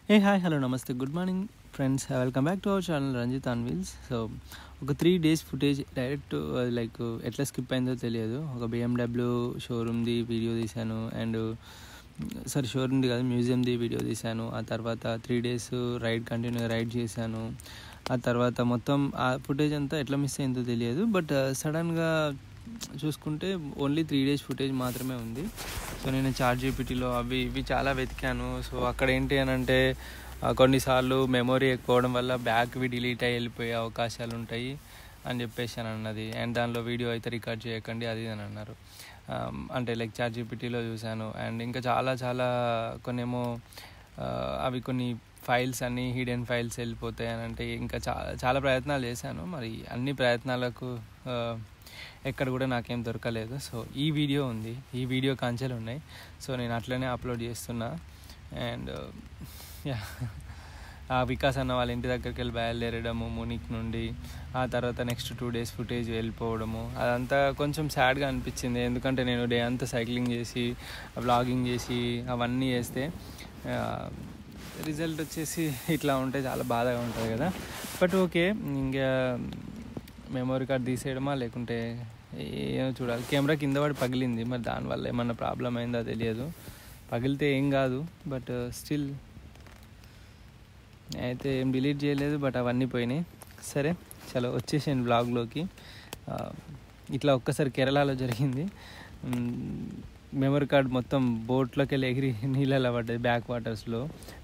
Hey, hi, hello, namaste, good morning, friends. Welcome back to our channel Ranjit on Wheels. So, ఒక 3 days footage direct like ఎట్లా skip అయిందో తెలియదు. ఒక BMW షోరూమ్ది video తీశాను and షోరూమ్ది కాదు మ్యూజియంది video తీశాను. ఆ తర్వాత 3 days కంటిన్యూగా రైడ్ చేశాను. ఆ తర్వాత మొత్తం ఆ ఫుటేజ్ అంతా ఎట్లా మిస్ అయిందో తెలియదు. బట్ సడన్గా చూసుకుంటే ఓన్లీ 3 days ఫుటేజ్ మాత్రమే ఉంది. సో నేను ChatGPTలో అవి ఇవి చాలా వెతికాను. సో అక్కడ ఏంటి అని అంటే కొన్నిసార్లు మెమొరీ ఎక్కువడం వల్ల బ్యాక్వి డిలీట్ అయ్యి వెళ్ళిపోయే అవకాశాలు ఉంటాయి అని చెప్పేసి అని అన్నది. అండ్ దానిలో వీడియో అయితే రికార్డ్ చేయకండి అది అని అన్నారు. అంటే లైక్ ChatGPTలో చూశాను. అండ్ ఇంకా చాలా కొన్నేమో అవి కొన్ని ఫైల్స్ అన్నీ హిడెన్ ఫైల్స్ వెళ్ళిపోతాయి అని అంటే ఇంకా చాలా ప్రయత్నాలు చేశాను. మరి అన్ని ప్రయత్నాలకు ఎక్కడ కూడా నాకేం దొరకలేదు. సో ఈ వీడియో ఉంది, ఈ వీడియో కాంచెలు ఉన్నాయి. సో నేను అట్లనే అప్లోడ్ చేస్తున్నా. అండ్ ఆ వికాస్ అన్న వాళ్ళ ఇంటి దగ్గరికి వెళ్ళి బయలుదేరడము మునిక్ నుండి, ఆ తర్వాత నెక్స్ట్ 2 days ఫుటేజ్ వెళ్ళిపోవడము, అదంతా కొంచెం సాడ్గా అనిపించింది. ఎందుకంటే నేను డే అంతా సైక్లింగ్ చేసి వ్లాగింగ్ చేసి అవన్నీ చేస్తే రిజల్ట్ వచ్చేసి ఇట్లా ఉంటే చాలా బాధగా ఉంటుంది కదా. బట్ ఓకే, ఇంకా మెమొరీ కార్డ్ తీసేయడమా లేకుంటే ఏమో చూడాలి. కెమెరా కింద పడి పగిలింది, మరి దానివల్ల ఏమన్నా ప్రాబ్లం అయిందో తెలియదు. పగిలితే ఏం కాదు, బట్ స్టిల్ అయితే ఏం డిలీట్ చేయలేదు, బట్ అవన్నీ పోయినాయి. సరే చలో వచ్చేసాను బ్లాగ్లోకి. ఇట్లా ఒక్కసారి కేరళలో జరిగింది. మెమరీ కార్డ్ మొత్తం బోట్లోకి వెళ్ళి ఎగిరి నీళ్ళలో పడ్డది, బ్యాక్ వాటర్స్లో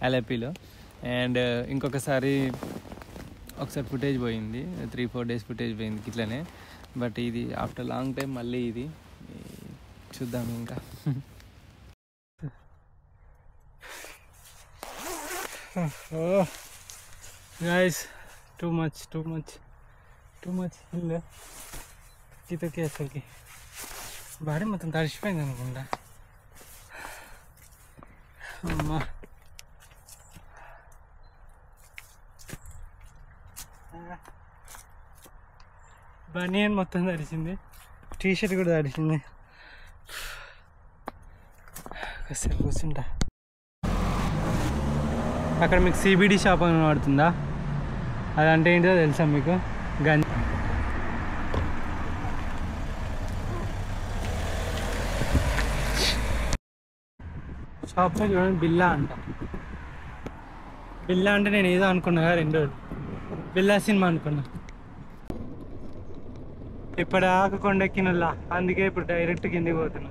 అలపిలో. అండ్ ఒకసారి ఫుటేజ్ పోయింది, 3-4 days ఫుటేజ్ పోయింది ఇట్లనే. బట్ ఇది ఆఫ్టర్ లాంగ్ టైం మళ్ళీ ఇది చూద్దాం ఇంకా. गाइस टू मच हिल గీతకి అసలుకి బాడీ మొత్తం తడిసిపోయింది అనుకుంటా. అమ్మా బనియన్ మొత్తం తడిసింది, టీషర్ట్ కూడా తడిసింది. కాసేపు కూర్చుంటా. అక్కడ మీకు CBD షాప్ అని పడుతుందా? అదంటే ఏంటో తెలుసా మీకు? షాప్లో చూడండి, బిల్లా అంటే నేను ఏదో అనుకున్నా కదా 2 రోజులు, బిల్లా సినిమా అనుకున్నా. ఇప్పటిదాకా కొండెక్కినలా, అందుకే ఇప్పుడు డైరెక్ట్ కిందికి పోతున్నా.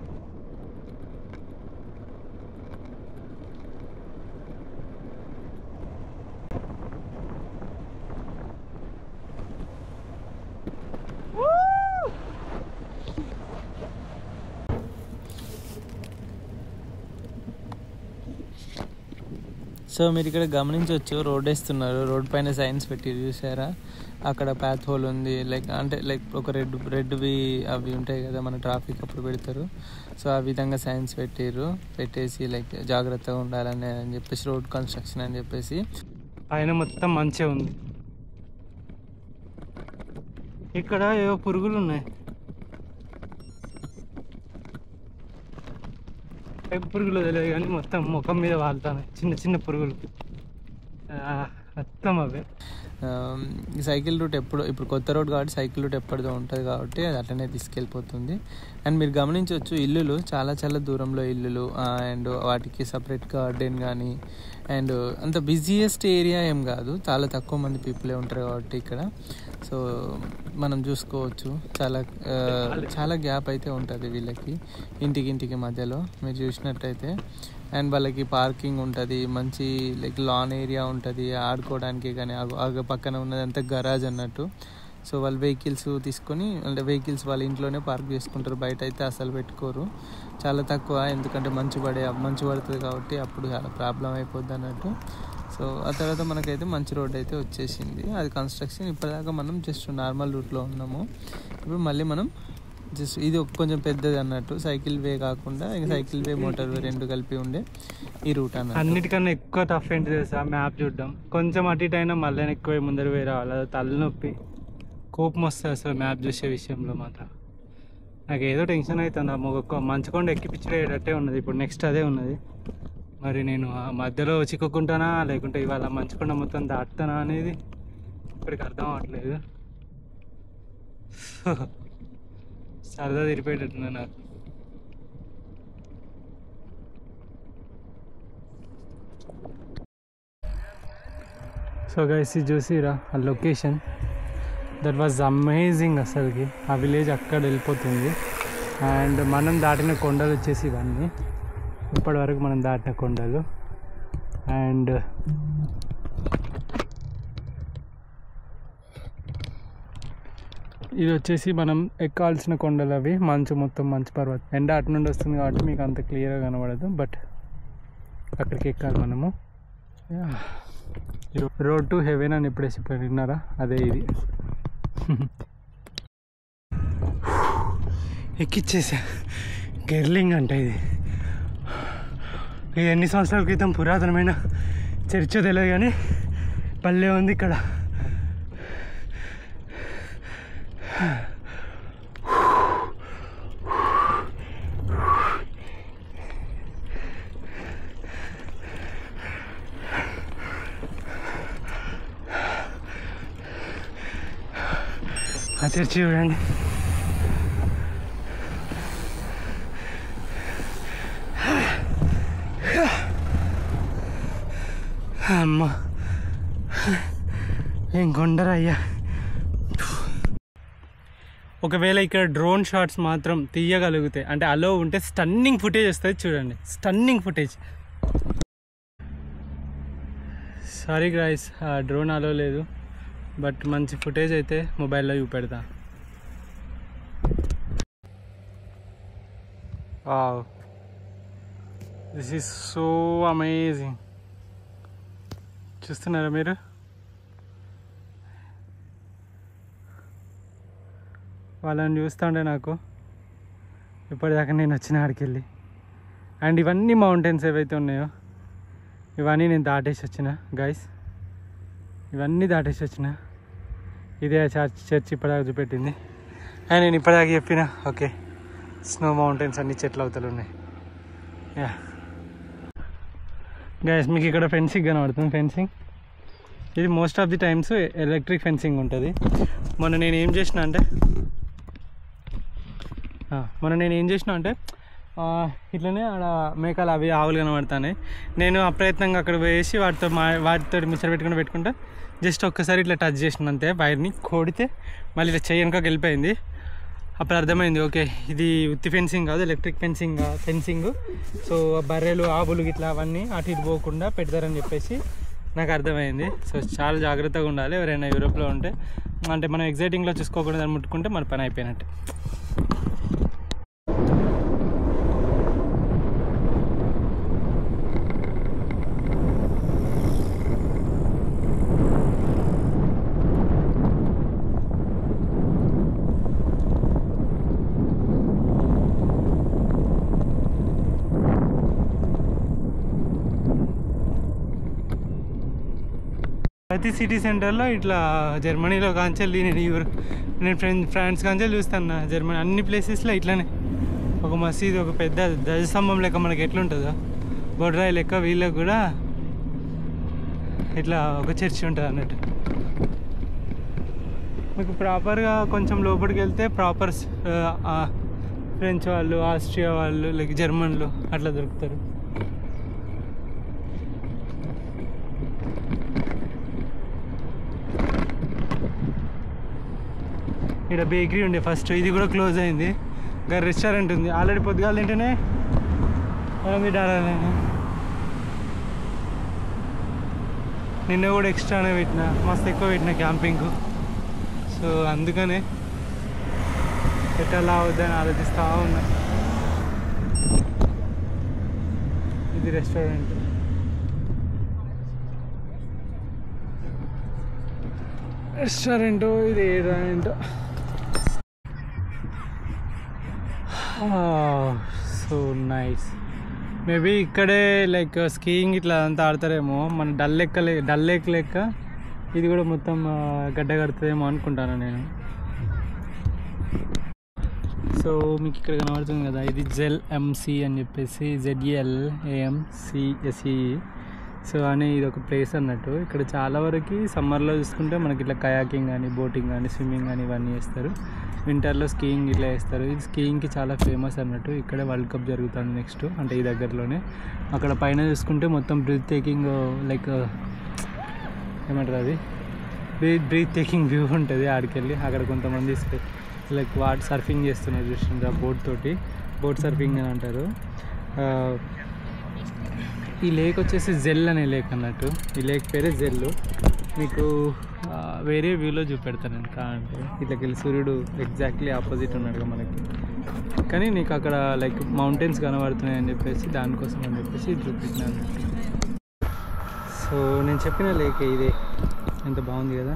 సో మీరు ఇక్కడ గమనించవచ్చు, రోడ్ వేస్తున్నారు. రోడ్ పైన సైన్స్ పెట్టి చూసారా? అక్కడ పాత్ హోల్ ఉంది, లైక్ ఒక రెడ్వి అవి ఉంటాయి కదా మన ట్రాఫిక్ అప్పుడు పెడతారు. సో ఆ విధంగా సైన్స్ పెట్టేసి లైక్ జాగ్రత్తగా ఉండాలని అని చెప్పేసి, రోడ్ కన్స్ట్రక్షన్ అని చెప్పేసి. పైన మొత్తం మంచిగా ఉంది. ఇక్కడ ఏవో పురుగులు ఉన్నాయి, పురుగులు తెలియదు కానీ మొత్తం ముఖం మీద వాళ్తాను, చిన్న పురుగులు మొత్తం అవే. సైకిల్ రూట్ ఇప్పుడు కొత్త రోడ్ కాబట్టి సైకిల్ రూట్ ఎప్పటిదో ఉంటుంది కాబట్టి అది అట్లనే తీసుకెళ్ళిపోతుంది. అండ్ మీరు గమనించవచ్చు, ఇల్లులు చాలా దూరంలో ఇల్లులు, అండ్ వాటికి సపరేట్ గార్డెన్ కానీ. అండ్ అంత బిజీయెస్ట్ ఏరియా ఏం కాదు, చాలా తక్కువ మంది పీపులే ఉంటారు కాబట్టి ఇక్కడ. సో మనం చూసుకోవచ్చు, చాలా గ్యాప్ అయితే ఉంటుంది వీళ్ళకి ఇంటికి మధ్యలో మీరు చూసినట్టయితే. అండ్ వాళ్ళకి పార్కింగ్ ఉంటుంది, మంచి లైక్ లాన్ ఏరియా ఉంటుంది ఆడుకోవడానికి. కానీ పక్కన ఉన్నదంతా గరాజ్ అన్నట్టు. సో వాళ్ళు వెహికల్స్ తీసుకొని వెహికల్స్ వాళ్ళ ఇంట్లోనే పార్క్ చేసుకుంటారు, బయట అయితే అసలు పెట్టుకోరు, చాలా తక్కువ. ఎందుకంటే మంచు పడుతుంది కాబట్టి అప్పుడు చాలా ప్రాబ్లం అయిపోద్ది అన్నట్టు. సో ఆ తర్వాత మనకైతే మంచి రోడ్ అయితే వచ్చేసింది, అది కన్స్ట్రక్షన్. ఇప్పటిదాకా మనం జస్ట్ నార్మల్ రూట్లో ఉన్నాము. ఇప్పుడు మళ్ళీ మనం జస్ట్ ఇది కొంచెం పెద్దది అన్నట్టు, సైకిల్ వే కాకుండా ఇంకా సైకిల్ వే మోటార్ వే 2 కలిపి ఉండే ఈ రూట్ అన్నట్టు. అన్నిటికన్నా ఎక్కువ టఫ్ ఏంటి తెలుసా? మ్యాప్ చూడడం. కొంచెం అటు ఇటు అయినా మళ్ళీ ఎక్కువ ముందర వే రావాలి, అది తలనొప్పి, కోపం వస్తుంది అసలు మ్యాప్ చూసే విషయంలో మాత్రం. నాకు ఏదో టెన్షన్ అవుతుంది. మంచుకొండ ఎక్కిపించేటట్టే ఉన్నది ఇప్పుడు, నెక్స్ట్ అదే ఉన్నది. మరి నేను ఆ మధ్యలో చిక్కుకుంటానా లేకుంటే ఇవాళ మంచుకొండ మొత్తం దాటుతానా అనేది ఇప్పటికి అర్థం అవ్వట్లేదు. సరదా తిరిపేటట్టున్నా నాకు. సో గైస్ ఇది చూసిరా ఆ లొకేషన్, దట్ వాజ్ అమేజింగ్. అసలుకి ఆ విలేజ్ అక్కడ వెళ్ళిపోతుంది. అండ్ మనం దాటిన కొండలు వచ్చేసి ఇవన్నీ, ఇప్పటి వరకు మనం దాటిన కొండలు. అండ్ ఇది వచ్చేసి మనం ఎక్కాల్సిన కొండలు అవి. మంచు మొత్తం మంచు పర్వతం. ఎండ అటు నుండి వస్తుంది కాబట్టి మీకు అంత క్లియర్గా కనబడదు, బట్ అక్కడికి ఎక్కాలి మనము. రోడ్ టు హెవెన్ అని ఎప్పుడేసి విన్నారా, అదే ఇది. ఎక్కిచ్చేసా. గెర్లింగ్ అంటే ఇది ఎన్ని సంవత్సరాల క్రితం పురాతనమైన చర్చ తెలియదు కానీ పల్లె ఉంది ఇక్కడ. ఆ చర్చి చూడండి. అమ్మ ఏం కొండరయ్యా. ఒకవేళ ఇక్కడ డ్రోన్ షాట్స్ మాత్రం తీయగలిగితే, అంటే అలో ఉంటే స్టన్నింగ్ ఫుటేజ్ వస్తుంది చూడండి, stunning footage. Sorry guys, drone allow లేదు, బట్ మంచి ఫుటేజ్ అయితే మొబైల్లో చూపెడతా. Wow, this is so amazing. చూస్తున్నారా మీరు? వాళ్ళని చూస్తుంటే నాకు ఇప్పటిదాకా నేను వచ్చిన ఆడికి వెళ్ళి, అండ్ ఇవన్నీ మౌంటైన్స్ ఏవైతే ఉన్నాయో ఇవన్నీ నేను దాటేసి వచ్చిన గైస్, ఇవన్నీ దాటేసి వచ్చిన. ఇదే చర్చ్ ఇప్పటిదాకా చూపెట్టింది. అండ్ నేను ఇప్పటిదాకా చెప్పిన ఓకే, స్నో మౌంటైన్స్ అన్ని చెట్లు అవతలు ఉన్నాయి. యా గైస్, మీకు ఇక్కడ ఫెన్సింగ్ కనబడుతుంది. ఫెన్సింగ్ ఇది most of the times electric fencing ఉంటుంది. మొన్న నేను ఏం చేసిన అంటే ఇట్లనే ఆడ మేకలు అవి ఆవులు కనబడతాయి. నేను అప్రయత్నంగా అక్కడ వేసి వాటితో మిక్సర్ పెట్టుకుంటా జస్ట్ ఒక్కసారి ఇట్లా టచ్ చేసిన అంతే, వైర్ని కొడితే మళ్ళీ ఇట్లా చేయనుక వెళ్ళిపోయింది. అప్పుడు అర్థమైంది ఓకే ఇది ఉత్తి ఫెన్సింగ్ కాదు, ఎలక్ట్రిక్ ఫెన్సింగ్. సో బర్రెలు ఆవులు ఇట్లా అవన్నీ అటు ఇటు పోకుండా పెడతారని చెప్పేసి నాకు అర్థమైంది. సో చాలా జాగ్రత్తగా ఉండాలి ఎవరైనా యూరోప్లో ఉంటే. అంటే మనం ఎగ్జైటింగ్లో చూసుకోకుండా దాన్ని ముట్టుకుంటే మన పని అయిపోయినట్టే. ప్రతి సిటీ సెంటర్లో ఇట్లా జర్మనీలో కాంచెల్లి నేను ఫ్రాన్స్ కాంచెల్లి చూస్తాను. జర్మనీ అన్ని ప్లేసెస్లో ఇట్లానే ఒక మసీదు, ఒక పెద్ద ధ్వజస్తంభం లెక్క మనకి ఎట్లుంటుందో బొడ్రాయి లెక్క వీళ్ళకి కూడా ఇట్లా ఒక చర్చి ఉంటుంది అన్నట్టు. మీకు ప్రాపర్గా కొంచెం లోపలికి వెళ్తే ప్రాపర్ ఫ్రెంచ్ వాళ్ళు, ఆస్ట్రియా వాళ్ళు, లైక్ జర్మన్లు అట్లా దొరుకుతారు. ఇక్కడ బేకరీ ఉండే ఫస్ట్, ఇది కూడా క్లోజ్ అయింది. ఇంకా రెస్టారెంట్ ఉంది. ఆల్రెడీ పొద్దుగాల తింటేనే $8 నిన్న కూడా ఎక్స్ట్రానే పెట్టిన, మస్తు ఎక్కువ పెట్టిన క్యాంపింగ్కు. సో అందుకనే పెట్టాలా వద్దని ఆలోచిస్తూ ఉన్నా. ఇది రెస్టారెంట్. ఇది ఏంటో. So nice. మేబీ ఇక్కడే లైక్ స్కీయింగ్ ఇట్లా అంతా ఆడతారేమో. మన డల్ లేక్ లెక్క ఇది కూడా మొత్తం గడ్డ కడుతుందేమో అనుకుంటాను నేను. సో మీకు ఇక్కడ కనబడుతుంది కదా, ఇది ZELMC అని చెప్పేసి ZELAMCSE. సో అని ఇది ఒక ప్లేస్ అన్నట్టు. ఇక్కడ చాలా వరకు సమ్మర్లో చూసుకుంటే మనకి ఇట్లా కయాకింగ్ కానీ, బోటింగ్ కానీ, స్విమ్మింగ్ కానీ ఇవన్నీ చేస్తారు. వింటర్లో స్కీయింగ్ ఇట్లా చేస్తారు. ఇది స్కీయింగ్కి చాలా ఫేమస్ అన్నట్టు. ఇక్కడే వరల్డ్ కప్ జరుగుతుంది నెక్స్ట్, అంటే ఈ దగ్గరలోనే. అక్కడ పైన చూసుకుంటే మొత్తం బ్రీత్ టేకింగ్, లైక్ ఏమంటారు అది, బ్రీత్ టేకింగ్ వ్యూ ఉంటుంది. ఆడికెళ్ళి అక్కడ కొంతమంది లైక్ సర్ఫింగ్ చేస్తున్నారు చూస్తుంది ఆ బోట్ తోటి. బోట్ సర్ఫింగ్ అని అంటారు. ఈ లేక్ వచ్చేసి జెల్ అనే లేక్ అన్నట్టు. ఈ లేక్ పేరే జెల్. మీకు వేరే వ్యూలో చూపెడతాను నేను కాంటే. ఇట్లకి వెళ్ళి సూర్యుడు ఎగ్జాక్ట్లీ ఆపోజిట్ ఉన్నాడుగా మనకి, కానీ నీకు అక్కడ లైక్ మౌంటైన్స్ కనబడుతున్నాయి అని చెప్పేసి, దానికోసం అని చెప్పేసి చూపించినాను. సో నేను చెప్పిన లేక్ ఇదే. ఎంత బాగుంది కదా.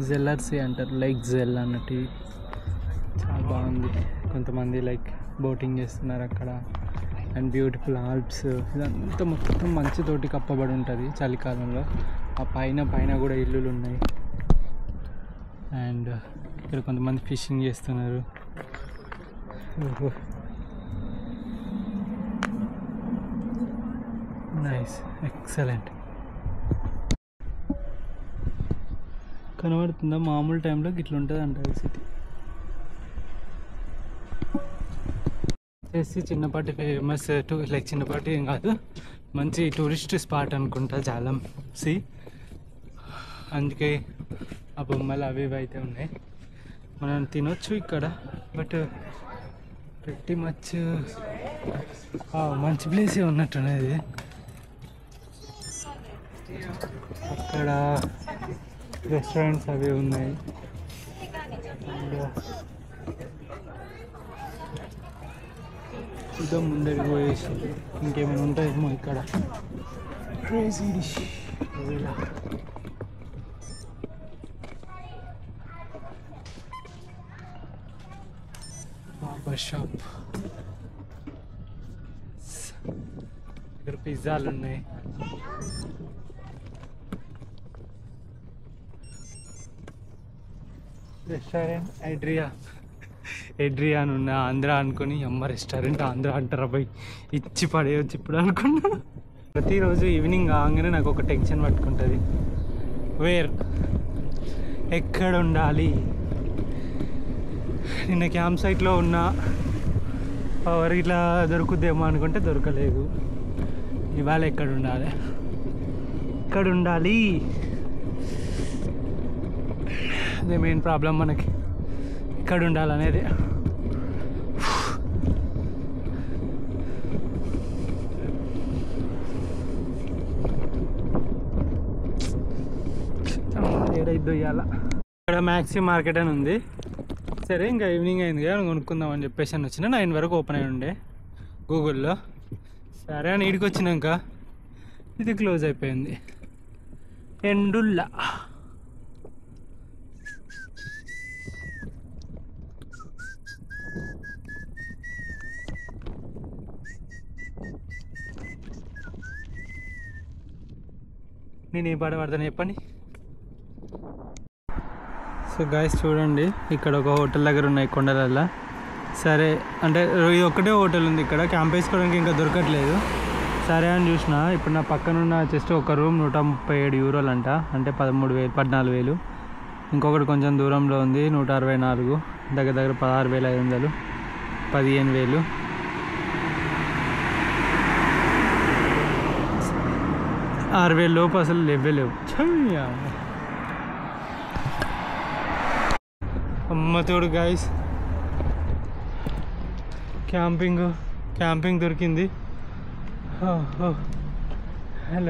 జెల్లర్సీ అంటారు, లైక్ జెల్ అన్నట్టు. చాలా బాగుంది. కొంతమంది లైక్ బోటింగ్ చేస్తున్నారు అక్కడ. And beautiful Alps. ఇదంతా మొత్తం మంచుతోటి కప్పబడి ఉంటుంది చలికాలంలో. ఆ పైన కూడా ఇల్లులు ఉన్నాయి. అండ్ ఇక్కడ కొంతమంది ఫిషింగ్ చేస్తున్నారు. Nice, excellent. కనబడుతుందా? మామూలు టైంలో ఇట్లా ఉంటుంది అంటారు సిటీ. వచ్చేసి చిన్నపాటి ఫేమస్ లైక్ చిన్నపాటి ఏం కాదు, మంచి టూరిస్ట్ స్పాట్ అనుకుంటా ZELMC. అందుకే ఆ బొమ్మలు అవి ఇవి అయితే ఉన్నాయి. మనం తినొచ్చు ఇక్కడ, బట్ pretty మచ్ మంచి ప్లేసే ఉన్నట్టున్నది. అక్కడ రెస్టారెంట్స్ అవి ఉన్నాయి. ఇంకా ముందరికి పోయేసి ఇంకేమైనా ఉంటాయేమో ఇక్కడ. క్రేజీ డిష్ బాబా షాప్. ఇక్కడ పిజ్జాలు ఉన్నాయి. రెస్టారెంట్ ఎడ్రియా అని ఉన్న ఆంధ్ర అనుకుని, అమ్మ రెస్టారెంట్ ఆంధ్ర అంటారా పోయి ఇచ్చి పడేయచ్చు ఇప్పుడు అనుకున్నా. ప్రతిరోజు ఈవినింగ్ కాగానే నాకు ఒక టెన్షన్ పట్టుకుంటుంది. ఎక్కడ ఉండాలి? నిన్న క్యాంప్ సైట్లో ఉన్న పవర్ ఇట్లా దొరుకుద్దేమో అనుకుంటే దొరకలేదు. ఇవాళ ఎక్కడ ఉండాలి? అదే మెయిన్ ప్రాబ్లం మనకి, ఇక్కడ ఉండాలనేది. ఏడైద్దో ఇవాళ. ఇక్కడ మ్యాక్సీ మార్కెట్ అని ఉంది. సరే ఇంకా ఈవినింగ్ అయింది కదా, కొనుక్కుందాం అని చెప్పేసి అని వచ్చిన. 9 వరకు ఓపెన్ అయి ఉండే గూగుల్లో. సరే అని ఈడికి వచ్చినాక ఇది క్లోజ్ అయిపోయింది. ఎండుల్లా నేను ఏ పాట పడతాను చెప్పండి. సో గాయస్ చూడండి, ఇక్కడ ఒక హోటల్ దగ్గర ఉన్నాయి కొండలల్లో. సరే అంటే ఇది ఒక్కటే హోటల్ ఉంది ఇక్కడ, క్యాంప్ వేసుకోవడానికి ఇంకా దొరకట్లేదు. సరే అని చూసిన. ఇప్పుడు నా పక్కనున్న జస్ట్ ఒక రూమ్ 137 యూరోలు అంట, అంటే 14,000. ఇంకొకటి కొంచెం దూరంలో ఉంది 164, దగ్గర 16,500, 15,000. లోపు అసలు లేవు. అమ్మ తోడు గాయస్, క్యాంపింగ్ దొరికింది. హలో,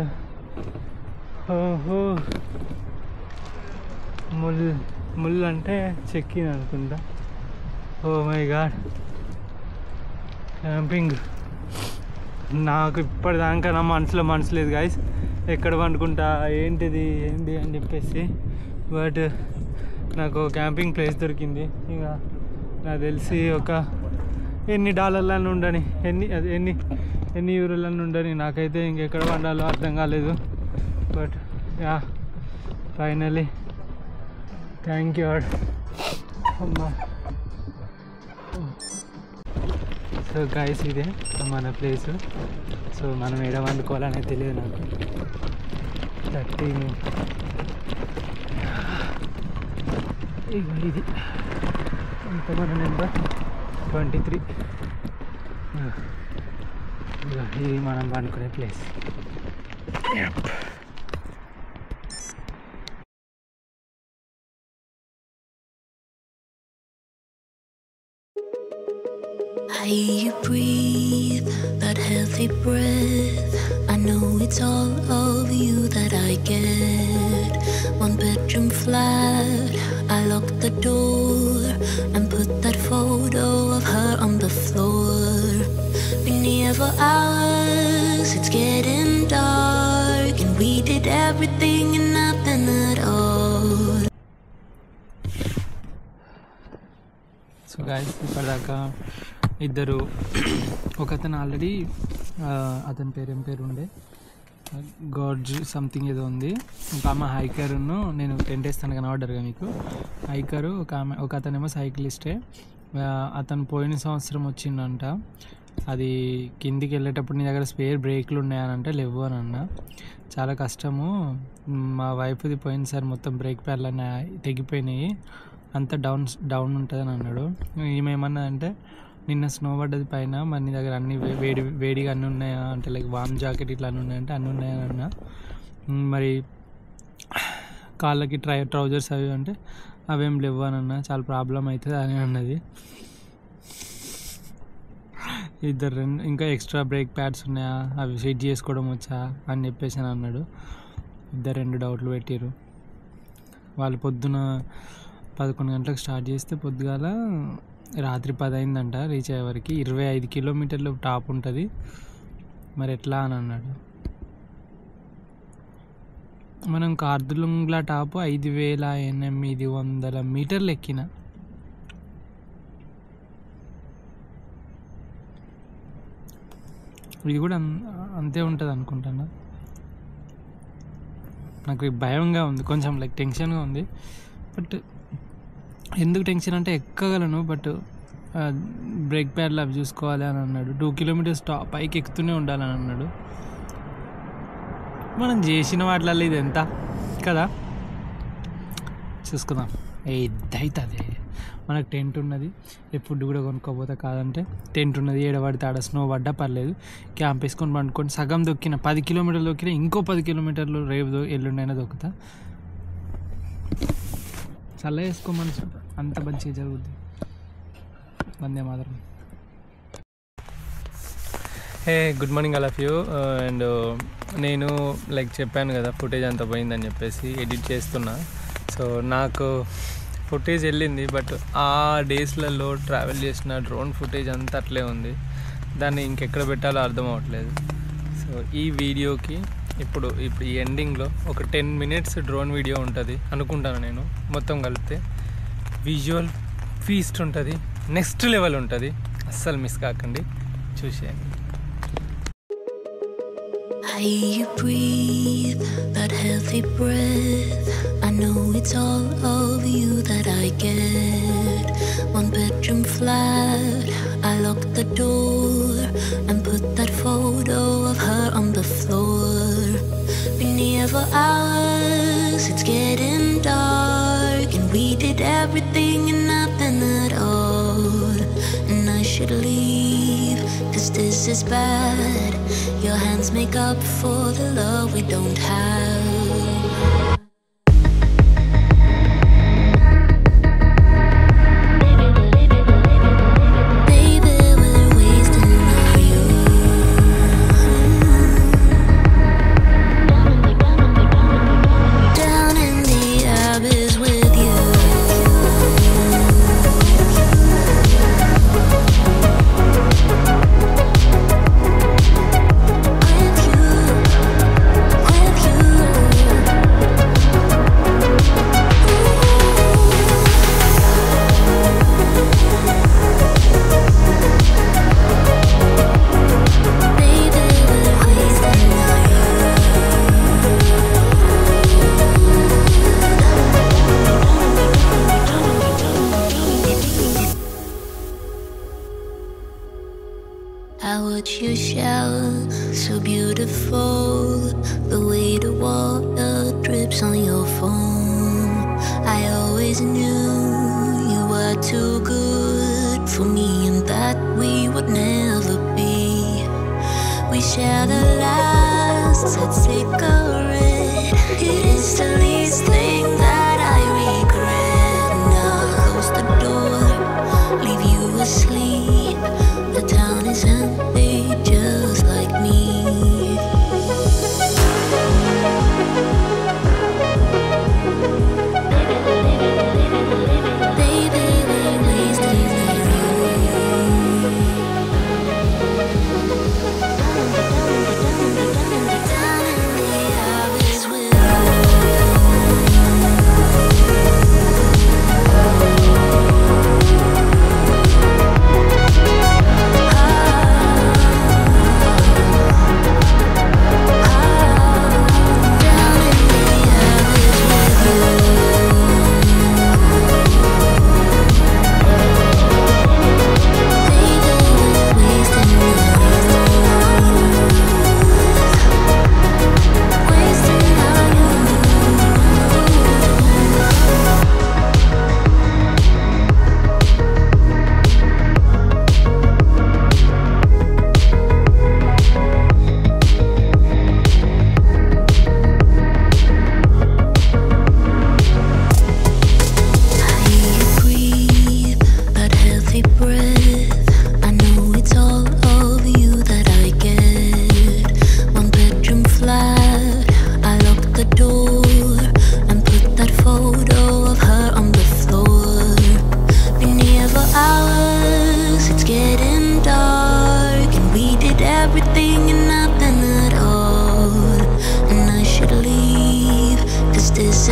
ముళ్ళు అంటే చెక్కింది అనుకుంటా. Oh my god, camping. నాకు ఇప్పటిదాకా నా మనసు లేదు గాయస్, ఎక్కడ పండుకుంటా ఏంటి అని చెప్పేసి. బట్ నాకు క్యాంపింగ్ ప్లేస్ దొరికింది. ఇక నాకు తెలిసి ఒక ఎన్ని డాలర్లను ఉండని, ఎన్ని యూరోలను ఉండని, నాకైతే ఇంకెక్కడ వండాలో అర్థం కాలేదు. But yeah, finally thank you అమ్మా. సో గైస్ ఇదే మన ప్లేసు. సో మనం ఏడ వండుకోవాలనేది తెలియదు నాకు. 13 ఇది ఇంత మన నెంబర్ 23. ఇది మనం వండుకునే place. I hear you breathe that healthy breath. I know it's all of you that I get. 1 bedroom flat, I lock the door and put that photo of her on the floor. Been here for hours, it's getting dark, and we did everything and nothing at all. So guys ఇప్పటిదాకా ఇద్దరు, ఒకతను already అతని పేరు ఏం పేరు ఉండే, gorge something ఏదో ఉంది. ఒక ఆమె హైకర్ను, నేను టెంట్ వేస్తాను కానీ ఆర్డర్గా మీకు. హైకరు ఒక అతనేమో సైక్లిస్టే. అతను పోయిన సంవత్సరం వచ్చిందంట. అది కిందికి వెళ్ళేటప్పుడు నీ దగ్గర స్పేర్ బ్రేక్లు ఉన్నాయనంటే లేవు అని అన్న. చాలా కష్టము, మా వైఫ్ది పోయినసారి మొత్తం బ్రేక్ ప్యాడ్లు అన్నీ తెగిపోయినాయి, అంతా డౌన్ ఉంటుందని అన్నాడు. ఏమేమన్నా అంటే నిన్న స్నో పడ్డది పైన, మరి నీ దగ్గర అన్ని వేడిగా అన్నీ ఉన్నాయా అంటే లైక్ వామ్ జాకెట్ ఇట్లా అన్నీ ఉన్నాయంటే అన్నీ ఉన్నాయని అన్నా. మరి కాళ్ళకి ట్రౌజర్స్ అవి అంటే అవేం లేవు అని అన్నా. చాలా ప్రాబ్లం అవుతుంది అని అన్నది. ఇద్దరు ఇంకా ఎక్స్ట్రా బ్రేక్ ప్యాడ్స్ ఉన్నాయా, అవి సెట్ చేసుకోవడం వచ్చా అని చెప్పేసి అని అన్నాడు. ఇద్దరు 2 డౌట్లు పెట్టారు. వాళ్ళు పొద్దున 11 గంటలకు స్టార్ట్ చేస్తే పొద్దుగాల రాత్రి 10 అయిందంట రీచ్ అయ్యే వరకు. 25 కిలోమీటర్లు టాప్ ఉంటుంది, మరి ఎట్లా అని అన్నాడు. మనం కార్దులుంగ్లా టాప్ 5800 మీటర్లు ఎక్కిన. ఇది కూడా అంతే ఉంటుంది అనుకుంటాను. నాకు భయంగా ఉంది, కొంచెం లైక్ టెన్షన్గా ఉంది. బట్ ఎందుకు టెన్షన్ అంటే ఎక్కగలను, బట్ బ్రేక్ ప్యాడ్లు అవి చూసుకోవాలి అని అన్నాడు. 2 కిలోమీటర్స్ పైకి ఎక్కుతూనే ఉండాలని అన్నాడు. మనం చేసిన వాటిలలో ఇది ఎంత కదా, చూసుకుందాం. ఇదైతుంది. మనకు టెంట్ ఉన్నది, ఫుడ్ కూడా కొనుక్కోపోతే కాదంటే టెంట్ ఉన్నది. ఏడబడితే ఆడ స్నో పడ్డా పర్లేదు, క్యాంప్ వేసుకొని పండుకొని సగం దొక్కిన 10 కిలోమీటర్లు దొక్కిన, ఇంకో 10 కిలోమీటర్లు రేపు ఎల్లుండైనా దొక్కుతా. చల్ల వేసుకోమని అంత మంచిగా జరుగుద్ది. వందే మాత్రం. Hey good morning all of you. And నేను లైక్ చెప్పాను కదా ఫుటేజ్ అంతా పోయిందని చెప్పేసి ఎడిట్ చేస్తున్నా. సో నాకు ఫుటేజ్ వెళ్ళింది, బట్ ఆ డేస్లలో ట్రావెల్ చేసిన డ్రోన్ ఫుటేజ్ అంతా అట్లే ఉంది. దాన్ని ఇంకెక్కడ పెట్టాలో అర్థం అవ్వట్లేదు. సో ఈ వీడియోకి ఇప్పుడు ఈ ఎండింగ్లో ఒక 10 minutes డ్రోన్ వీడియో ఉంటుంది అనుకుంటాను నేను. మొత్తం కలిపితే విజువల్ ఫీస్ట్ ఉంటుంది, నెక్స్ట్ లెవెల్ ఉంటుంది. అస్సలు మిస్ కాకండి, చూసేయండి. I hear you breathe that healthy breath. I know it's all of you that I get. 1 bedroom flat, I lock the door and put that photo of her on the floor. Been here for hours, it's getting dark, and we did everything and nothing at all. And I should leave, 'cause this is bad. Your hands make up for the love we don't have. Baby, we're wasting our youth. Down in the abyss with you. With you. I watch you shower, so beautiful. The way the water drips on your phone. I always knew you were too good for me, and that we would never be. We shared a last set cigarette. It is the least thing that I regret. Now close the door, leave you asleep. The town is empty, just like me. Baby, we wasted down in the abyss with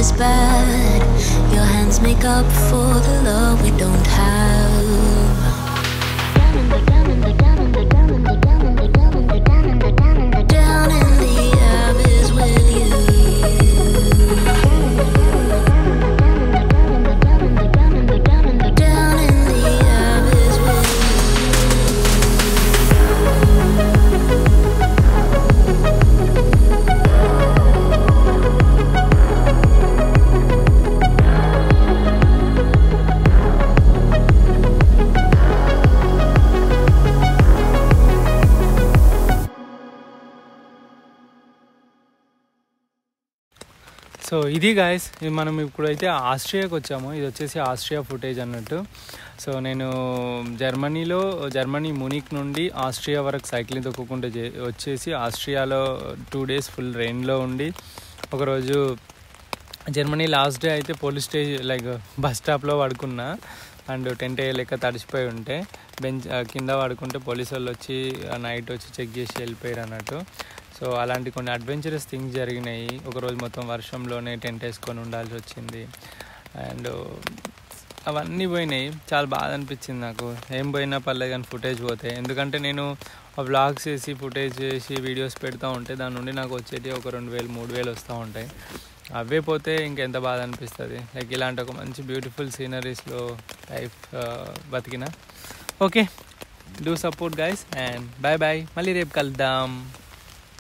is bad. Your hands make up for the love we don't have. Down in the abyss with you. Down in the abyss with you. So ఇది guys, మనం ఇప్పుడైతే ఆస్ట్రియాకి వచ్చాము. ఇది వచ్చేసి Austria footage అన్నట్టు. So నేను Germany Munich నుండి Austria వరకు సైక్లింగ్ తొక్కుకుంటూ వచ్చేసి ఆస్ట్రియాలో 2 days ఫుల్ రెయిన్లో ఉండి, ఒకరోజు జర్మనీ లాస్ట్ డే అయితే పోలీస్ స్టేషన్ లైక్ బస్ స్టాప్లో పడుకున్నా. అండ్ టెంట్ లెక్క తడిసిపోయి ఉంటే బెంచ్ కింద పడుకుంటే పోలీసు వాళ్ళు వచ్చి నైట్ వచ్చి చెక్ చేసి వెళ్ళిపోయారు అన్నట్టు. సో అలాంటి కొన్ని అడ్వెంచరస్ థింగ్స్ జరిగినాయి. ఒకరోజు మొత్తం వర్షంలోనే టెంట్ వేసుకొని ఉండాల్సి వచ్చింది. అండ్ అవన్నీ పోయినాయి. చాలా బాధ అనిపించింది నాకు. ఏం పోయినా పర్లేదు కానీ ఫుటేజ్ పోతాయి. ఎందుకంటే నేను వ్లాగ్స్ చేసి ఫుటేజ్ చేసి వీడియోస్ పెడతా ఉంటే దాని నుండి నాకు వచ్చేది ఒక 2,000-3,000 వస్తూ ఉంటాయి. అవే పోతే ఇంకెంత బాధ అనిపిస్తుంది. లైక్ ఇలాంటి ఒక మంచి బ్యూటిఫుల్ సీనరీస్లో లైఫ్ బతికిన. Okay, do support guys and bye bye. మళ్ళీ రేపు కలుద్దాం.